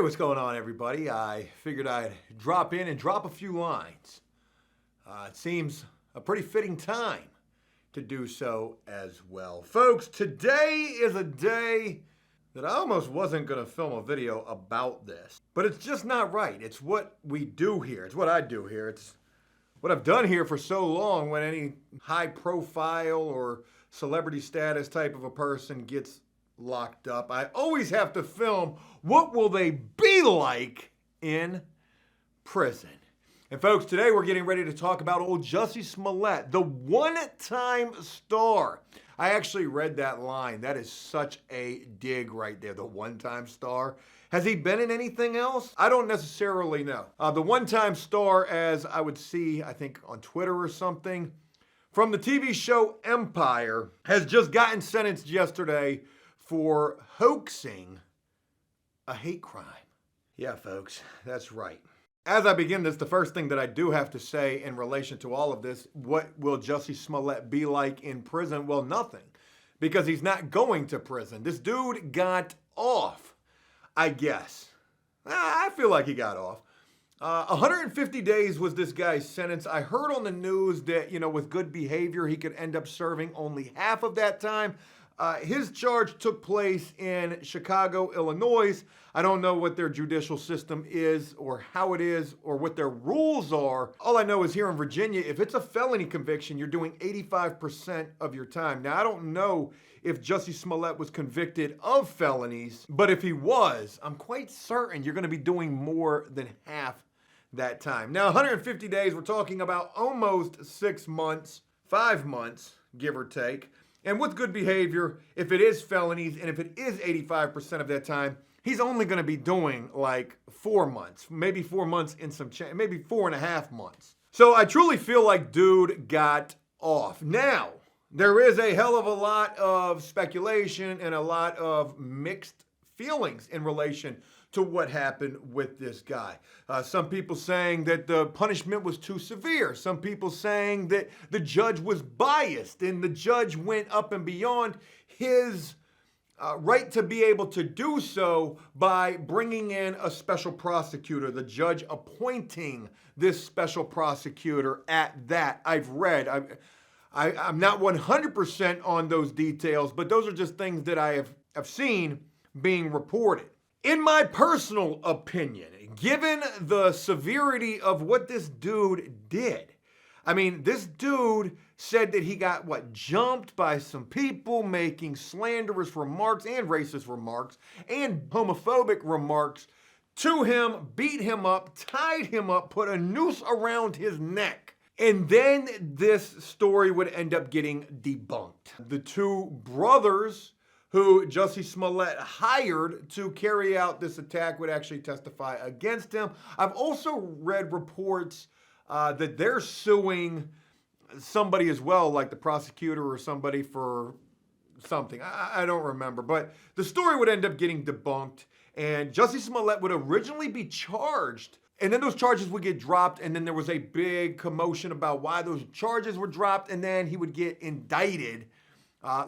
Hey, what's going on, everybody? I figured I'd drop in and drop a few lines. It seems a pretty fitting time to do so as well. Folks, today is a day that I almost wasn't going to film a video about this, but it's just not right. It's what we do here. It's what I do here. It's what I've done here for so long. When any high profile or celebrity status type of a person gets locked up, I always have to film what will they be like in prison. And folks, today we're getting ready to talk about old Jussie Smollett, the one-time star. I actually read that line. That is such a dig right there, the one-time star. Has he been in anything else? I don't necessarily know. The one-time star, as I would see, I think on Twitter or something, from the TV show Empire, has just gotten sentenced yesterday for hoaxing a hate crime. Yeah, folks, that's right. As I begin this, the first thing that I do have to say in relation to all of this, what will Jussie Smollett be like in prison? Well, nothing, because he's not going to prison. This dude got off, I guess. I feel like he got off. 150 days was this guy's sentence. I heard on the news that, with good behavior, he could end up serving only half of that time. His charge took place in Chicago, Illinois. I don't know what their judicial system is or how it is or what their rules are. All I know is here in Virginia, if it's a felony conviction, you're doing 85% of your time. Now, I don't know if Jussie Smollett was convicted of felonies, but if he was, I'm quite certain you're going to be doing more than half that time. Now, 150 days, we're talking about almost 6 months, 5 months, give or take. And with good behavior, if it is felonies and if it is 85% of that time, he's only going to be doing like 4 months, maybe 4 months in some change, maybe 4.5 months. So I truly feel like dude got off. Now, there is a hell of a lot of speculation and a lot of mixed feelings in relation to what happened with this guy. Some people saying that the punishment was too severe. Some people saying that the judge was biased and the judge went up and beyond his right to be able to do so by bringing in a special prosecutor, the judge appointing this special prosecutor at that. I've read, I'm not 100% on those details, but those are just things that I have seen being reported. In my personal opinion, given the severity of what this dude did, I mean, this dude said that he got, jumped by some people making slanderous remarks and racist remarks and homophobic remarks to him, beat him up, tied him up, put a noose around his neck. And then this story would end up getting debunked. The two brothers who Jussie Smollett hired to carry out this attack would actually testify against him. I've also read reports that they're suing somebody as well, like the prosecutor or somebody for something. I don't remember, but the story would end up getting debunked, and Jussie Smollett would originally be charged, and then those charges would get dropped, and then there was a big commotion about why those charges were dropped, and then he would get indicted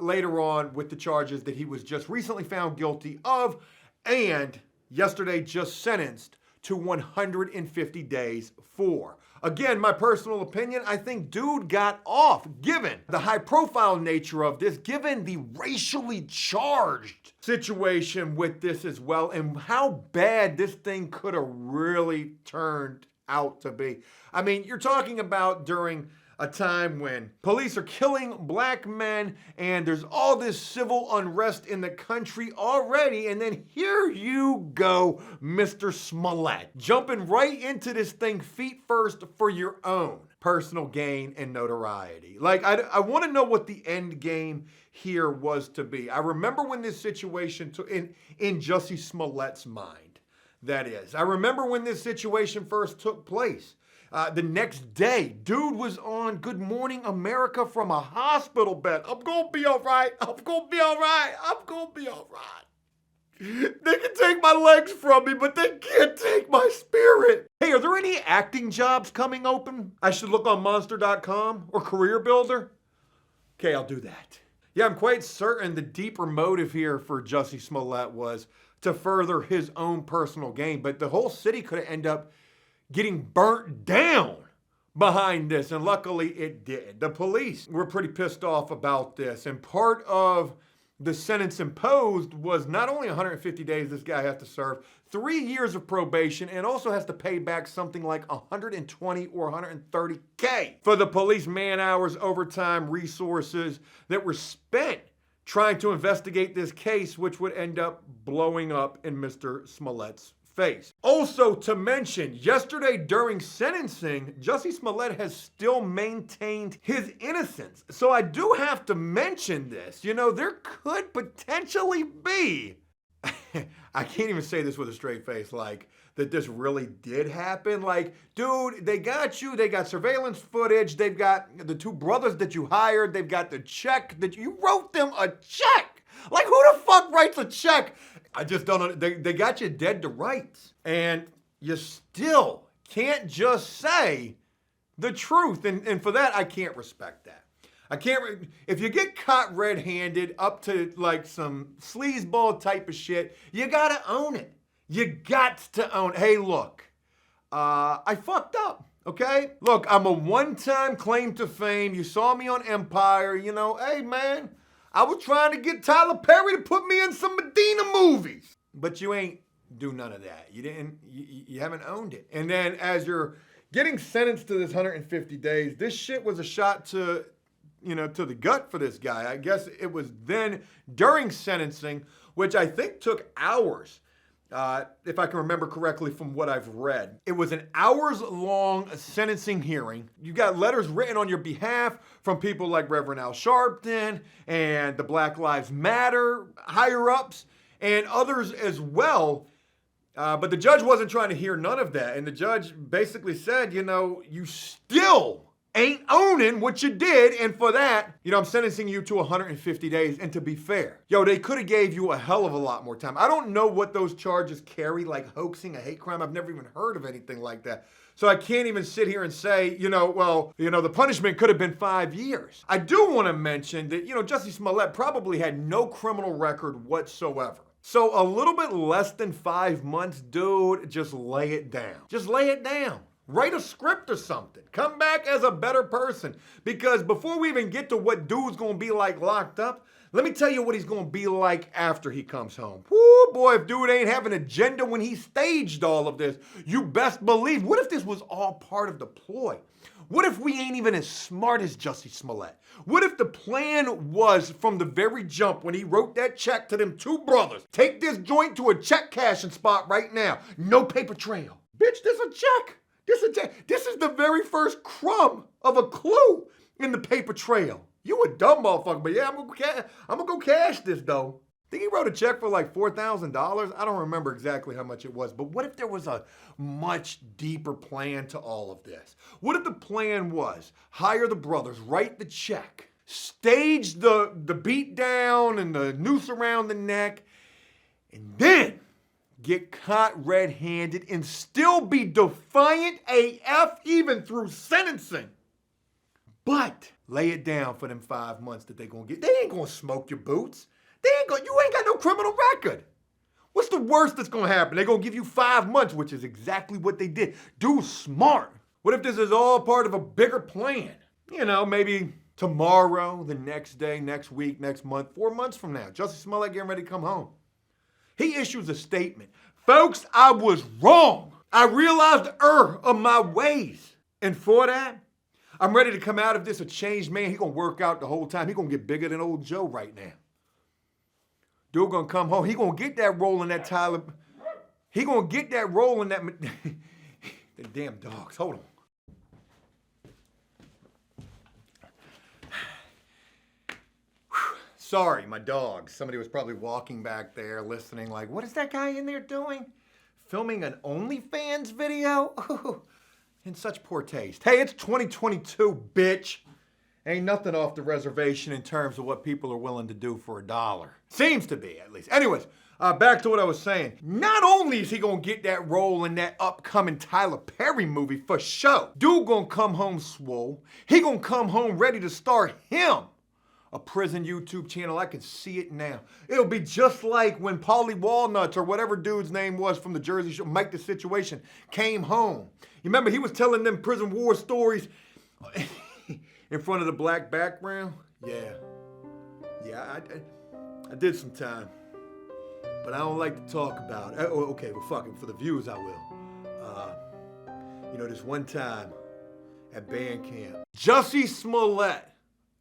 later on with the charges that he was just recently found guilty of and yesterday just sentenced to 150 days for. Again, my personal opinion, I think dude got off given the high profile nature of this, given the racially charged situation with this as well, and how bad this thing could have really turned out to be. I mean, you're talking about during a time when police are killing black men and there's all this civil unrest in the country already, and then here you go, Mr. Smollett, jumping right into this thing feet first for your own personal gain and notoriety. Like, I want to know what the end game here was to be. I remember when this situation took in Jussie Smollett's mind, that is. I remember when this situation first took place. The next day, dude was on Good Morning America from a hospital bed. I'm gonna be all right. I'm gonna be all right. I'm gonna be all right. They can take my legs from me, but they can't take my spirit. Hey, are there any acting jobs coming open? I should look on monster.com or Career Builder. Okay, I'll do that. Yeah, I'm quite certain the deeper motive here for Jussie Smollett was to further his own personal gain. But the whole city could have ended up getting burnt down behind this, and luckily it didn't. The police were pretty pissed off about this, and part of the sentence imposed was not only 150 days this guy has to serve, 3 years of probation, and also has to pay back something like 120 or 130K for the police man hours, overtime, resources that were spent trying to investigate this case, which would end up blowing up in Mr. Smollett's face. Also to mention, yesterday during sentencing, Jussie Smollett has still maintained his innocence. So I do have to mention this. You know, there could potentially be, I can't even say this with a straight face, like, that this really did happen. Like, dude, they got you, they got surveillance footage, they've got the two brothers that you hired, they've got the check that you wrote them a check. Like, who the fuck writes a check? I just don't know. They got you dead to rights. And you still can't just say the truth. And for that, I can't respect that. I can't, if you get caught red-handed up to like some sleazeball type of shit, you gotta own it. You got to own it. Hey, look, I fucked up, okay? Look, I'm a one-time claim to fame. You saw me on Empire, you know, hey, man. I was trying to get Tyler Perry to put me in some Medina movies. But you ain't do none of that. You haven't owned it. And then as you're getting sentenced to this 150 days, this shit was a shot to, you know, to the gut for this guy. I guess it was then during sentencing, which I think took hours. If I can remember correctly from what I've read. It was an hours-long sentencing hearing. You got letters written on your behalf from people like Reverend Al Sharpton and the Black Lives Matter higher-ups and others as well. But the judge wasn't trying to hear none of that. And the judge basically said, you know, you still ain't owning what you did, and for that, you know, I'm sentencing you to 150 days. And to be fair, yo, they could have gave you a hell of a lot more time. I don't know what those charges carry, like hoaxing, a hate crime. I've never even heard of anything like that. So I can't even sit here and say, you know, well, you know, the punishment could have been 5 years. I do want to mention that, you know, Jussie Smollett probably had no criminal record whatsoever. So a little bit less than 5 months, dude, just lay it down. Just lay it down. Write a script or something. Come back as a better person. Because before we even get to what dude's gonna be like locked up, let me tell you what he's gonna be like after he comes home. Woo, boy, if dude ain't have an agenda when he staged all of this, you best believe. What if this was all part of the ploy? What if we ain't even as smart as Jussie Smollett? What if the plan was from the very jump when he wrote that check to them two brothers, take this joint to a check cashing spot right now, no paper trail. Bitch, this a check. This is the very first crumb of a clue in the paper trail. You a dumb motherfucker, but yeah, I'm gonna go cash this though. I think he wrote a check for like $4,000. I don't remember exactly how much it was, but what if there was a much deeper plan to all of this? What if the plan was hire the brothers, write the check, stage the beat down and the noose around the neck, and then get caught red-handed and still be defiant AF even through sentencing. But lay it down for them 5 months that they gonna get. They ain't gonna smoke your boots. You ain't got no criminal record. What's the worst that's gonna happen? They gonna give you 5 months, which is exactly what they did. Dude, smart. What if this is all part of a bigger plan? You know, maybe tomorrow, the next day, next week, next month, 4 months from now, Jussie Smollett getting ready to come home. He issues a statement. Folks, I was wrong. I realized the error of my ways. And for that, I'm ready to come out of this a changed man. He gonna work out the whole time. He gonna get bigger than old Joe right now. Dude gonna come home. He gonna get that role in that Tyler. He gonna get that role in that. The damn dogs. Hold on. Sorry, my dogs. Somebody was probably walking back there listening like, what is that guy in there doing? Filming an OnlyFans video? Ooh, in such poor taste. Hey, it's 2022, bitch. Ain't nothing off the reservation in terms of what people are willing to do for $1. Seems to be, at least. Anyways, back to what I was saying. Not only is he gonna get that role in that upcoming Tyler Perry movie for sure, dude gonna come home swole. He gonna come home ready to star him a prison YouTube channel. I can see it now. It'll be just like when Paulie Walnuts or whatever dude's name was from the Jersey Show, Mike the Situation, came home. You remember he was telling them prison war stories in front of the black background? Yeah. Yeah, I did some time. But I don't like to talk about it. Oh, okay, well, fuck it. For the views, I will. This one time at band camp, Jussie Smollett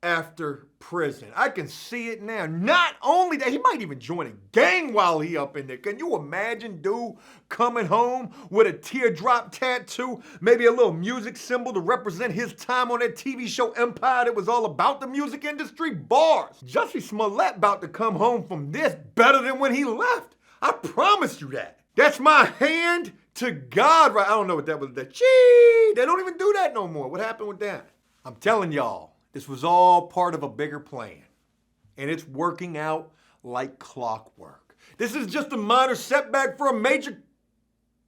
after prison. I can see it now. Not only that, he might even join a gang while he up in there. Can you imagine dude coming home with a teardrop tattoo, maybe a little music symbol to represent his time on that TV show Empire that was all about the music industry? Bars. Jussie Smollett about to come home from this better than when he left. I promise you that. That's my hand to God, right? I don't know what that was. They don't even do that no more. What happened with that? I'm telling y'all, this was all part of a bigger plan. And it's working out like clockwork. This is just a minor setback for a major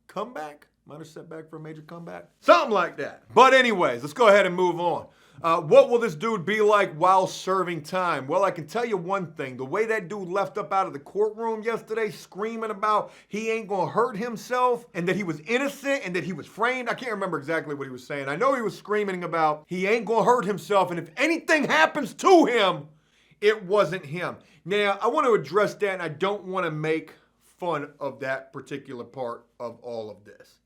comeback? Minor setback for a major comeback? Something like that. But anyways, let's go ahead and move on. What will this dude be like while serving time? Well, I can tell you one thing. The way that dude left up out of the courtroom yesterday screaming about he ain't gonna hurt himself and that he was innocent and that he was framed. I can't remember exactly what he was saying. I know he was screaming about he ain't gonna hurt himself and if anything happens to him, it wasn't him. Now, I want to address that and I don't want to make fun of that particular part of all of this.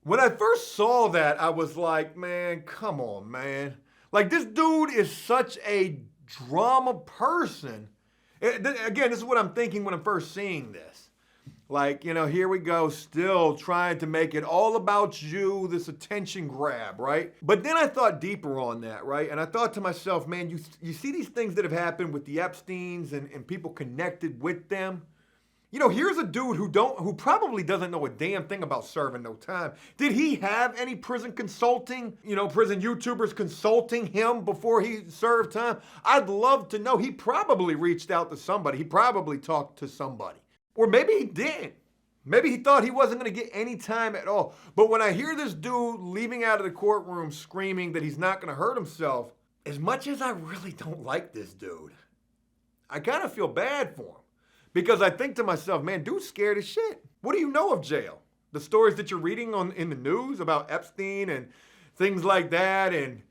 When I first saw that, I was like, man, come on, man. Like, this dude is such a drama person. Again, this is what I'm thinking when I'm first seeing this. Like, here we go, still trying to make it all about you, this attention grab, right? But then I thought deeper on that, right? And I thought to myself, man, you see these things that have happened with the Epsteins and people connected with them? Here's a dude who probably doesn't know a damn thing about serving no time. Did he have any prison consulting, prison YouTubers consulting him before he served time? I'd love to know. He probably reached out to somebody. He probably talked to somebody. Or maybe he didn't. Maybe he thought he wasn't going to get any time at all. But when I hear this dude leaving out of the courtroom screaming that he's not going to hurt himself, as much as I really don't like this dude, I kind of feel bad for him. Because I think to myself, man, dude's scared as shit. What do you know of jail? The stories that you're reading in the news about Epstein and things like that. And,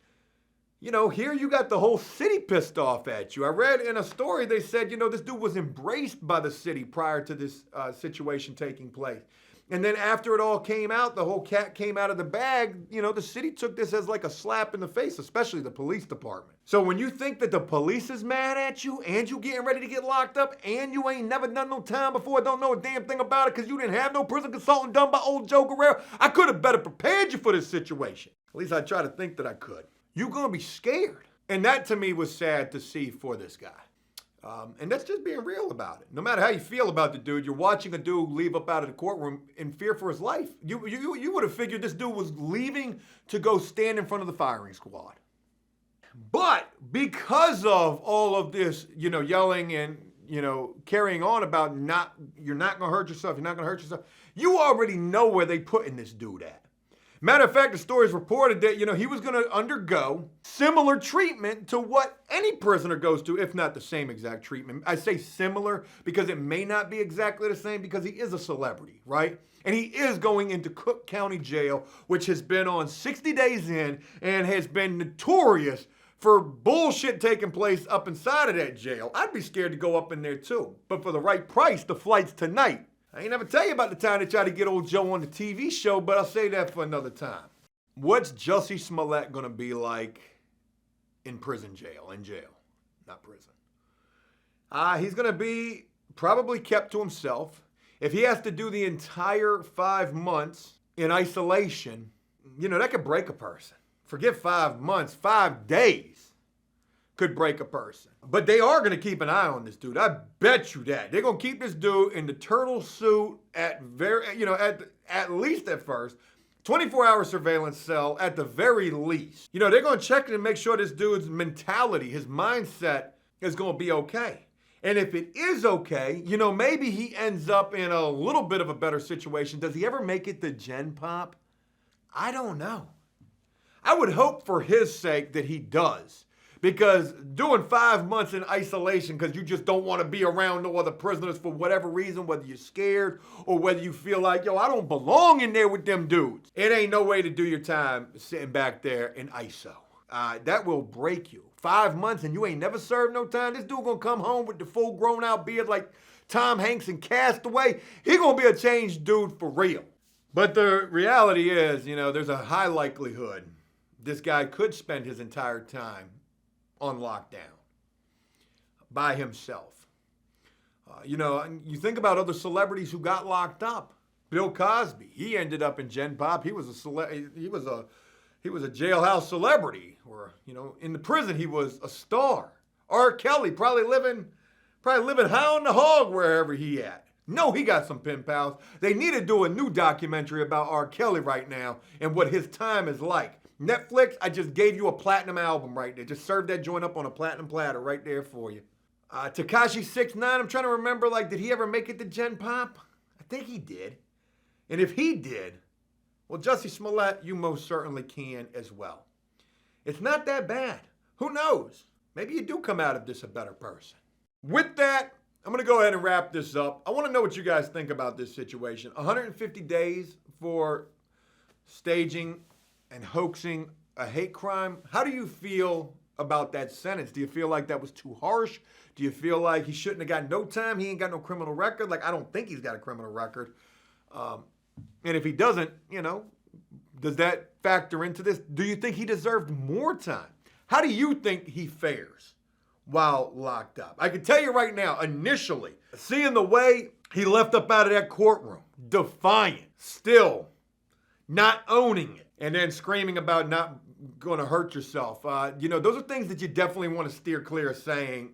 here you got the whole city pissed off at you. I read in a story, they said, this dude was embraced by the city prior to this situation taking place. And then after it all came out, the whole cat came out of the bag, the city took this as like a slap in the face, especially the police department. So when you think that the police is mad at you and you getting ready to get locked up and you ain't never done no time before, don't know a damn thing about it because you didn't have no prison consultant done by old Joe Guerrero, I could have better prepared you for this situation. At least I try to think that I could. You're going to be scared. And that to me was sad to see for this guy. And that's just being real about it. No matter how you feel about the dude, you're watching a dude leave up out of the courtroom in fear for his life. You would have figured this dude was leaving to go stand in front of the firing squad. But because of all of this, yelling and, carrying on about you're not going to hurt yourself, you already know where they putting this dude at. Matter of fact, the story is reported that, he was going to undergo similar treatment to what any prisoner goes to, if not the same exact treatment. I say similar because it may not be exactly the same because he is a celebrity, right? And he is going into Cook County Jail, which has been on 60 days in and has been notorious for bullshit taking place up inside of that jail. I'd be scared to go up in there too. But for the right price, the flight's tonight. I ain't never tell you about the time they tried to get old Joe on the TV show, but I'll say that for another time. What's Jussie Smollett gonna be like in jail, not prison? He's gonna be probably kept to himself. If he has to do the entire 5 months in isolation, that could break a person. Forget 5 months, 5 days could break a person. But they are going to keep an eye on this dude. I bet you that. They're going to keep this dude in the turtle suit at least at first. 24-hour surveillance cell at the very least. They're going to check it and make sure this dude's mentality, his mindset is going to be okay. And if it is okay, maybe he ends up in a little bit of a better situation. Does he ever make it to Gen Pop? I don't know. I would hope for his sake that he does. Because doing 5 months in isolation because you just don't want to be around no other prisoners for whatever reason, whether you're scared or whether you feel like, yo, I don't belong in there with them dudes. It ain't no way to do your time sitting back there in ISO. That will break you. 5 months and you ain't never served no time. This dude gonna come home with the full grown out beard like Tom Hanks in Castaway. He gonna be a changed dude for real. But the reality is, there's a high likelihood this guy could spend his entire time on lockdown by himself. You think about other celebrities who got locked up. Bill Cosby, he ended up in Gen Pop. He was a jailhouse celebrity, or in the prison he was a star. R. Kelly probably living high on the hog wherever he at. No, he got some pen pals. They need to do a new documentary about R. Kelly right now and what his time is like. Netflix, I just gave you a platinum album right there. Just served that joint up on a platinum platter right there for you. Tekashi 6ix9ine, I'm trying to remember, did he ever make it to Gen Pop? I think he did. And if he did, well, Jussie Smollett, you most certainly can as well. It's not that bad. Who knows? Maybe you do come out of this a better person. With that, I'm going to go ahead and wrap this up. I want to know what you guys think about this situation. 150 days for staging and hoaxing a hate crime. How do you feel about that sentence? Do you feel like that was too harsh? Do you feel like he shouldn't have got no time? He ain't got no criminal record? I don't think he's got a criminal record. And if he doesn't, does that factor into this? Do you think he deserved more time? How do you think he fares while locked up? I can tell you right now, initially, seeing the way he left up out of that courtroom, defiant, still not owning it, and then screaming about not going to hurt yourself. Those are things that you definitely want to steer clear of saying,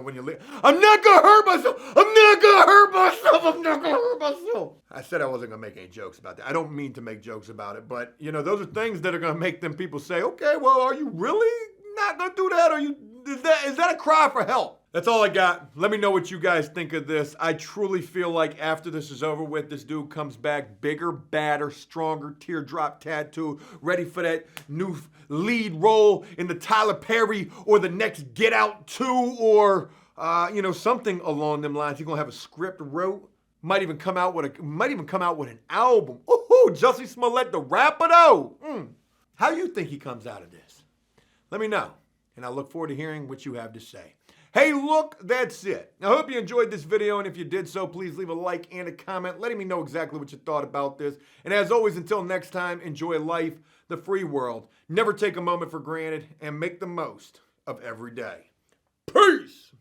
when you leave. I'm not going to hurt myself. I'm not going to hurt myself. I'm not going to hurt myself. I said I wasn't going to make any jokes about that. I don't mean to make jokes about it, but, those are things that are going to make them people say, okay, well, are you really not going to do that? Is that a cry for help? That's all I got. Let me know what you guys think of this. I truly feel like after this is over with, this dude comes back bigger, badder, stronger, teardrop tattoo, ready for that new lead role in the Tyler Perry or the next Get Out 2 or, something along them lines. He's going to have a script wrote. Might even come out with an album. Ooh, Jussie Smollett, the rapper though. How do you think he comes out of this? Let me know. And I look forward to hearing what you have to say. Hey, look, that's it. I hope you enjoyed this video, and if you did so, please leave a like and a comment letting me know exactly what you thought about this. And as always, until next time, enjoy life, the free world. Never take a moment for granted, and make the most of every day. Peace!